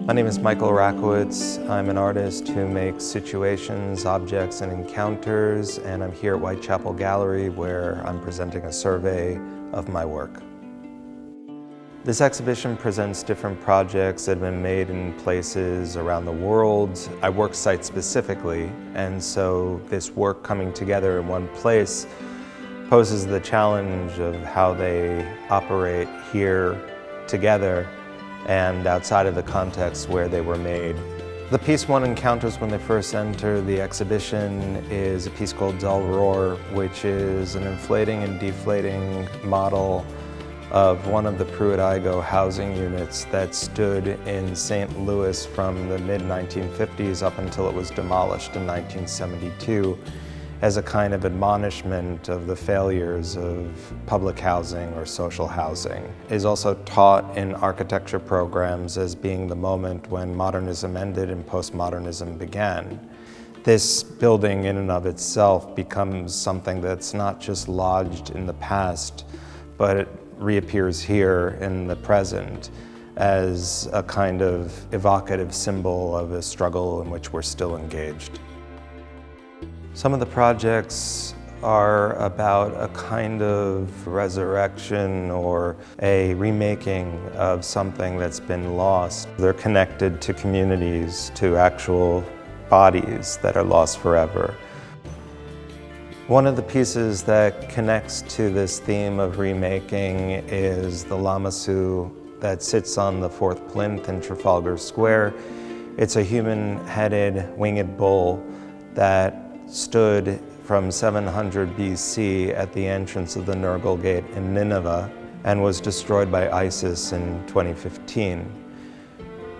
My name is Michael Rakowitz. I'm an artist who makes situations, objects, and encounters, and I'm here at Whitechapel Gallery where I'm presenting a survey of my work. This exhibition presents different projects that have been made in places around the world. I work site-specifically, and so this work coming together in one place poses the challenge of how they operate here together and outside of the context where they were made. The piece one encounters when they first enter the exhibition is a piece called Dull Roar, which is an inflating and deflating model of one of the Pruitt-Igoe housing units that stood in St. Louis from the mid-1950s up until it was demolished in 1972 as a kind of admonishment of the failures of public housing or social housing. It is also taught in architecture programs as being the moment when modernism ended and postmodernism began. This building in and of itself becomes something that's not just lodged in the past, but it reappears here in the present as a kind of evocative symbol of a struggle in which we're still engaged. Some of the projects are about a kind of resurrection or a remaking of something that's been lost. They're connected to communities, to actual bodies that are lost forever. One of the pieces that connects to this theme of remaking is the Lamasu that sits on the fourth plinth in Trafalgar Square. It's a human-headed winged bull that stood from 700 BC at the entrance of the Nergal Gate in Nineveh and was destroyed by ISIS in 2015.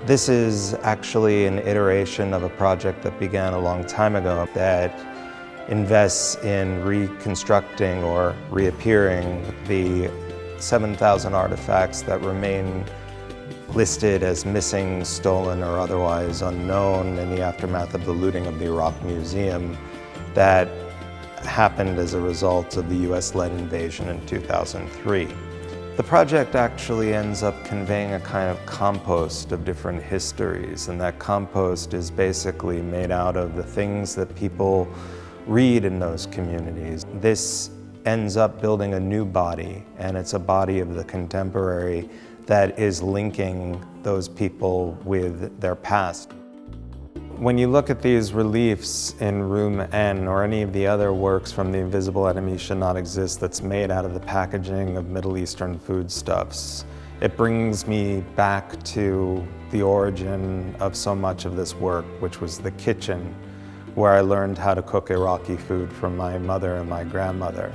This is actually an iteration of a project that began a long time ago that invests in reconstructing or reappearing the 7,000 artifacts that remain listed as missing, stolen, or otherwise unknown in the aftermath of the looting of the Iraq Museum that happened as a result of the US-led invasion in 2003. The project actually ends up conveying a kind of compost of different histories, and that compost is basically made out of the things that people read in those communities. This ends up building a new body, and it's a body of the contemporary that is linking those people with their past. When you look at these reliefs in Room N or any of the other works from The Invisible Enemy Should Not Exist that's made out of the packaging of Middle Eastern foodstuffs, it brings me back to the origin of so much of this work, which was the kitchen, where I learned how to cook Iraqi food from my mother and my grandmother.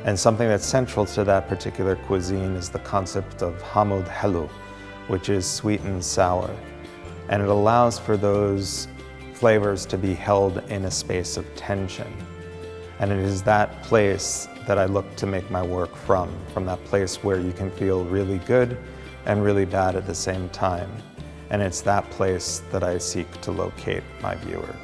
And something that's central to that particular cuisine is the concept of hamud helu, which is sweet and sour. And it allows for those flavors to be held in a space of tension. And it is that place that I look to make my work from that place where you can feel really good and really bad at the same time. And it's that place that I seek to locate my viewers.